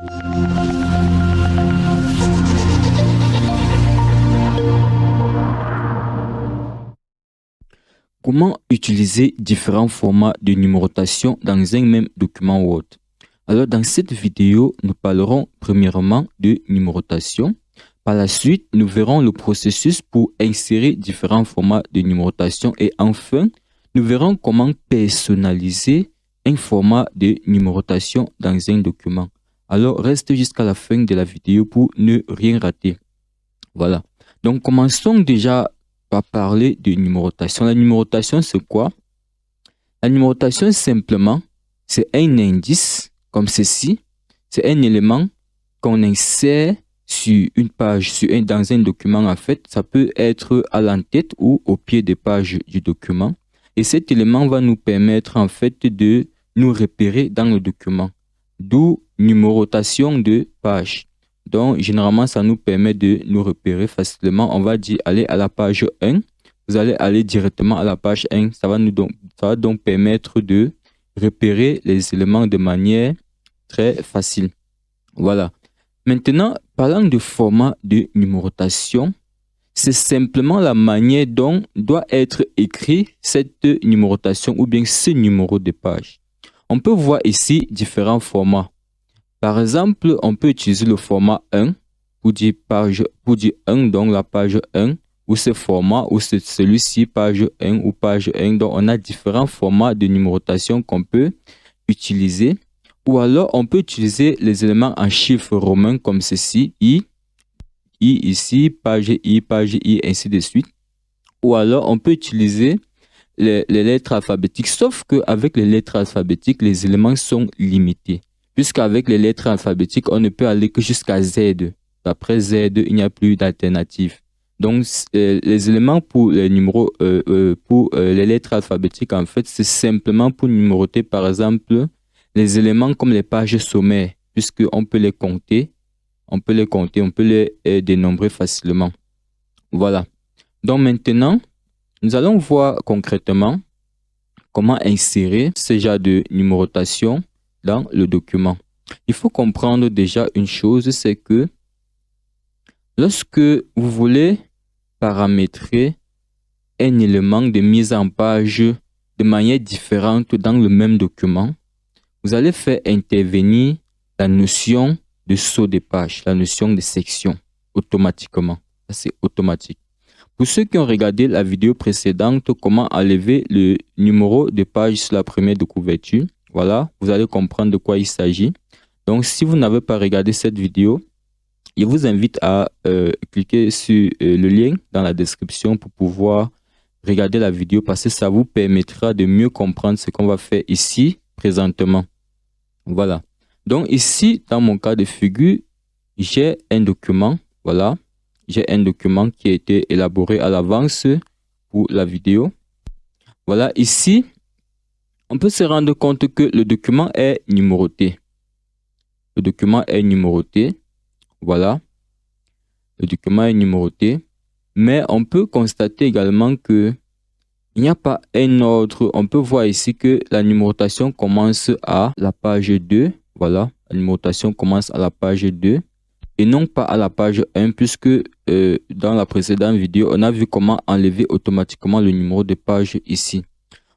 Comment utiliser différents formats de numérotation dans un même document Word? Alors, dans cette vidéo, nous parlerons premièrement de numérotation. Par la suite, nous verrons le processus pour insérer différents formats de numérotation. Et enfin, nous verrons comment personnaliser un format de numérotation dans un document. Alors, reste jusqu'à la fin de la vidéo pour ne rien rater. Voilà. Donc, commençons déjà par parler de numérotation. La numérotation, c'est quoi? La numérotation, simplement, c'est un indice comme ceci. C'est un élément qu'on insère sur une page, dans un document en fait. Ça peut être à l'entête ou au pied des pages du document. Et cet élément va nous permettre en fait de nous repérer dans le document. D'où numérotation de page. Donc, généralement, ça nous permet de nous repérer facilement. On va dire, allez à la page 1. Vous allez aller directement à la page 1. Ça va donc permettre de repérer les éléments de manière très facile. Voilà. Maintenant, parlant de format de numérotation, c'est simplement la manière dont doit être écrit cette numérotation ou bien ce numéro de page. On peut voir ici différents formats. Par exemple, on peut utiliser le format 1 pour dire 1, donc la page 1, ou ce format, ou celui-ci, page 1 ou page 1. Donc, on a différents formats de numérotation qu'on peut utiliser. Ou alors, on peut utiliser les éléments en chiffres romains comme ceci, I ici, page I, ainsi de suite. Ou alors, on peut utiliser les lettres alphabétiques, sauf qu'avec les lettres alphabétiques, les éléments sont limités. Puisqu'avec les lettres alphabétiques, on ne peut aller que jusqu'à Z. Après Z, il n'y a plus d'alternative. Donc, les éléments pour les numéros, les lettres alphabétiques, en fait, c'est simplement pour numéroter, par exemple, les éléments comme les pages sommaires, puisqu'on peut les compter, on peut les dénombrer facilement. Voilà. Donc, maintenant, nous allons voir concrètement comment insérer ce genre de numérotation dans le document. Il faut comprendre déjà une chose, c'est que lorsque vous voulez paramétrer un élément de mise en page de manière différente dans le même document, vous allez faire intervenir la notion de saut de page, la notion de section automatiquement. C'est automatique. Pour ceux qui ont regardé la vidéo précédente, comment enlever le numéro de page sur la première de couverture, voilà, vous allez comprendre de quoi il s'agit. Donc, si vous n'avez pas regardé cette vidéo, je vous invite à cliquer sur le lien dans la description pour pouvoir regarder la vidéo parce que ça vous permettra de mieux comprendre ce qu'on va faire ici présentement. Voilà. Donc, ici, dans mon cas de figure, j'ai un document, voilà. J'ai un document qui a été élaboré à l'avance pour la vidéo. Voilà, ici, on peut se rendre compte que le document est numéroté. Le document est numéroté. Voilà. Le document est numéroté. Mais on peut constater également que il n'y a pas un ordre. On peut voir ici que la numérotation commence à la page 2. Voilà. La numérotation commence à la page 2. Et non pas à la page 1 puisque dans la précédente vidéo, on a vu comment enlever automatiquement le numéro de page ici.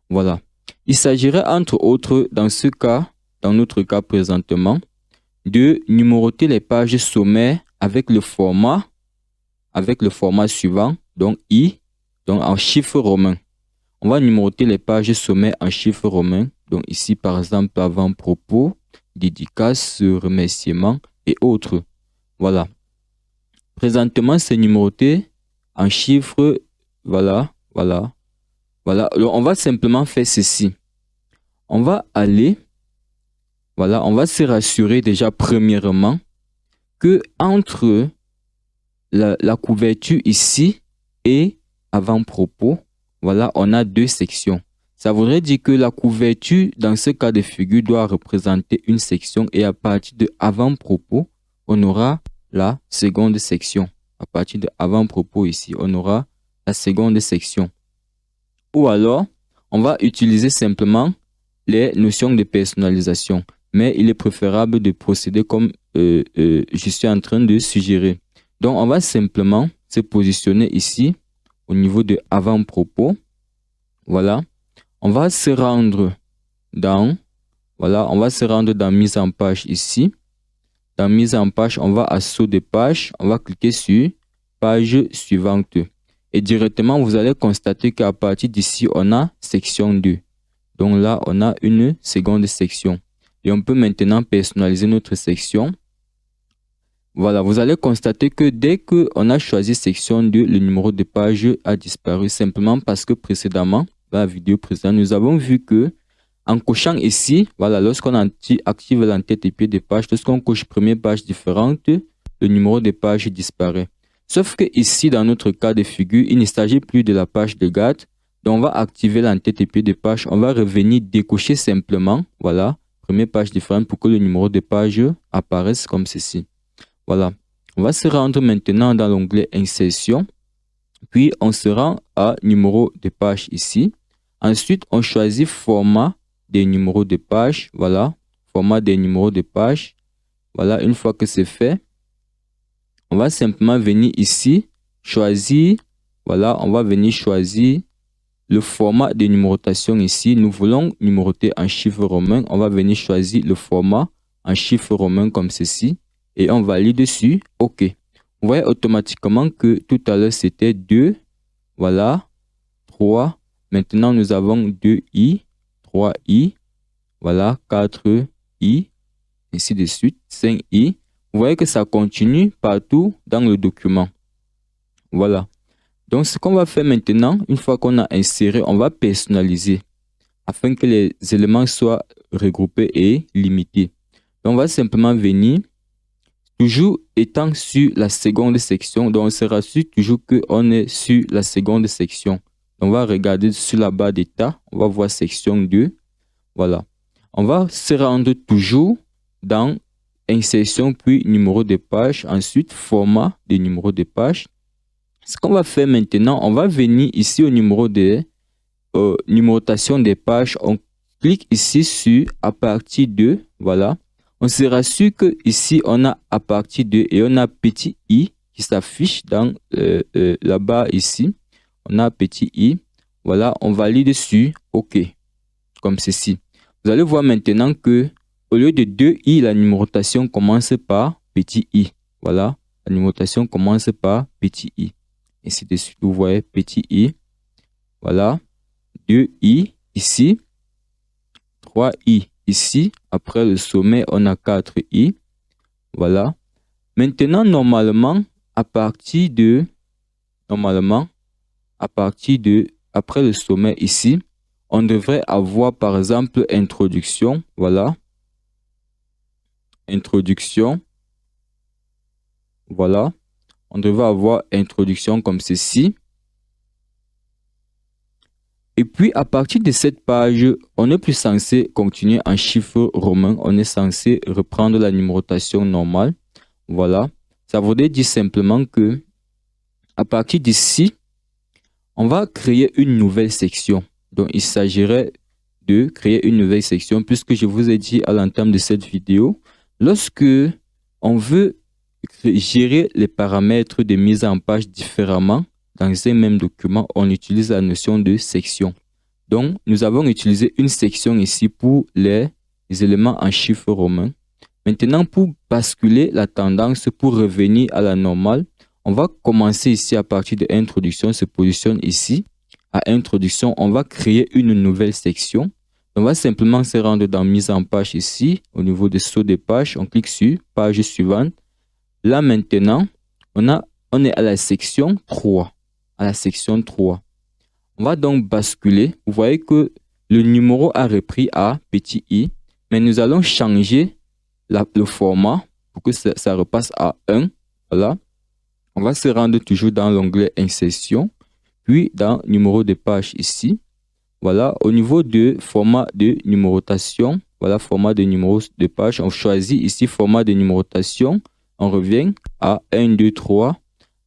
Voilà. Il s'agirait entre autres dans ce cas, dans notre cas présentement, de numéroter les pages sommaires avec le format suivant, donc I, donc en chiffres romains. On va numéroter les pages sommaires en chiffres romains. Donc ici par exemple avant-propos, dédicace, remerciements et autres. Voilà. Présentement, c'est numéroté en chiffres. Voilà. Alors, on va simplement faire ceci. On va aller, voilà, on va se rassurer déjà premièrement que entre la couverture ici et avant-propos, voilà, on a deux sections. Ça voudrait dire que la couverture, dans ce cas de figure, doit représenter une section et à partir de avant-propos, on aura la seconde section. À partir de avant-propos ici, on aura la seconde section. Ou alors, on va utiliser simplement les notions de personnalisation. Mais il est préférable de procéder comme je suis en train de suggérer. Donc, on va simplement se positionner ici au niveau de avant-propos. Voilà. On va se rendre dans, voilà, on va se rendre dans mise en page ici. Dans mise en page, on va à saut de page. On va cliquer sur page suivante. Et directement, vous allez constater qu'à partir d'ici, on a section 2. Donc là, on a une seconde section. Et on peut maintenant personnaliser notre section. Voilà, vous allez constater que dès qu'on a choisi section 2, le numéro de page a disparu simplement parce que précédemment, dans la vidéo précédente, nous avons vu que en cochant ici, voilà, lorsqu'on active l'entête et pied de page, lorsqu'on coche première page différente, le numéro de page disparaît. Sauf que ici, dans notre cas de figure, il ne s'agit plus de la page de garde. Donc, on va activer l'entête et pied de page. On va revenir décocher simplement, voilà, première page différente pour que le numéro de page apparaisse comme ceci. Voilà. On va se rendre maintenant dans l'onglet Insertion. Puis, on se rend à numéro de page ici. Ensuite, on choisit Format des numéros de page. Voilà. Format des numéros de page. Voilà. Une fois que c'est fait, on va simplement venir ici, choisir. Voilà. On va venir choisir le format de numérotation ici. Nous voulons numéroter en chiffres romains. On va venir choisir le format en chiffres romains comme ceci. Et on valide dessus. OK. Vous voyez automatiquement que tout à l'heure, c'était 2. Voilà. 3. Maintenant, nous avons 2i. 3i. Voilà. 4i. Ainsi de suite. 5i. Vous voyez que ça continue partout dans le document. Voilà. Donc, ce qu'on va faire maintenant, une fois qu'on a inséré, on va personnaliser afin que les éléments soient regroupés et limités. Donc, on va simplement venir. Toujours étant sur la seconde section, donc on se rassure toujours qu'on est sur la seconde section. Donc on va regarder sur la barre d'état, on va voir section 2. Voilà. On va se rendre toujours dans insertion, puis numéro de page, ensuite format de numéro de page. Ce qu'on va faire maintenant, on va venir ici au numéro de numérotation des pages. On clique ici sur à partir de, voilà. On se rassure que ici on a à partir de et on a petit i qui s'affiche dans la barre ici. On a petit i. Voilà, on valide sur OK. Comme ceci. Vous allez voir maintenant que au lieu de 2i, la numérotation commence par petit i. Voilà, la numérotation commence par petit i. Ainsi de suite, vous voyez petit i. Voilà, 2i ici, 3i. Ici, après le sommet, on a 4i. Voilà. Maintenant, normalement, après le sommet ici, on devrait avoir par exemple introduction. Voilà. Introduction. Voilà. On devrait avoir introduction comme ceci. Et puis, à partir de cette page, on n'est plus censé continuer en chiffres romains. On est censé reprendre la numérotation normale. Voilà. Ça voudrait dire simplement que, à partir d'ici, on va créer une nouvelle section. Donc, il s'agirait de créer une nouvelle section, puisque je vous ai dit à l'entame de cette vidéo, lorsque on veut gérer les paramètres de mise en page différemment, dans un même document, on utilise la notion de section. Donc, nous avons utilisé une section ici pour les éléments en chiffres romains. Maintenant, pour basculer la tendance, pour revenir à la normale, on va commencer ici à partir de introduction, se positionne ici. À introduction, on va créer une nouvelle section. On va simplement se rendre dans mise en page ici, au niveau de saut de page. On clique sur page suivante. Là, maintenant, on est à la section 3. À la section 3. On va donc basculer. Vous voyez que le numéro a repris à petit i, mais nous allons changer le format pour que ça repasse à 1. Voilà. On va se rendre toujours dans l'onglet insertion, puis dans numéro de page ici. Voilà. Au niveau de format de numérotation, voilà, format de numéro de page, on choisit ici format de numérotation. On revient à 1, 2, 3.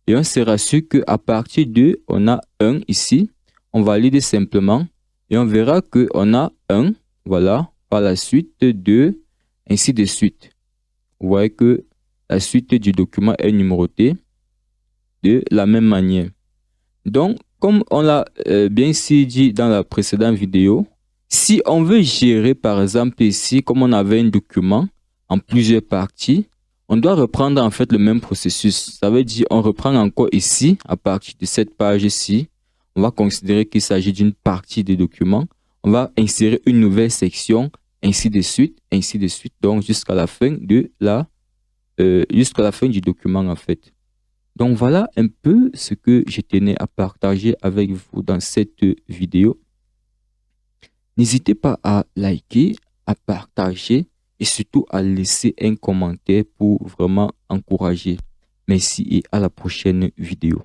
Et on se rassure qu'à partir de, on a 1 ici. On valide simplement. Et on verra qu'on a 1. Voilà. Par la suite, 2. Ainsi de suite. Vous voyez que la suite du document est numérotée de la même manière. Donc, comme on l'a bien ici dit dans la précédente vidéo, si on veut gérer par exemple ici, comme on avait un document en plusieurs parties, on doit reprendre en fait le même processus. Ça veut dire on reprend encore ici, à partir de cette page-ci, on va considérer qu'il s'agit d'une partie du document. On va insérer une nouvelle section, ainsi de suite, donc jusqu'à la fin de jusqu'à la fin du document en fait. Donc voilà un peu ce que je tenais à partager avec vous dans cette vidéo. N'hésitez pas à liker, à partager et surtout à laisser un commentaire pour vraiment encourager. Merci et à la prochaine vidéo.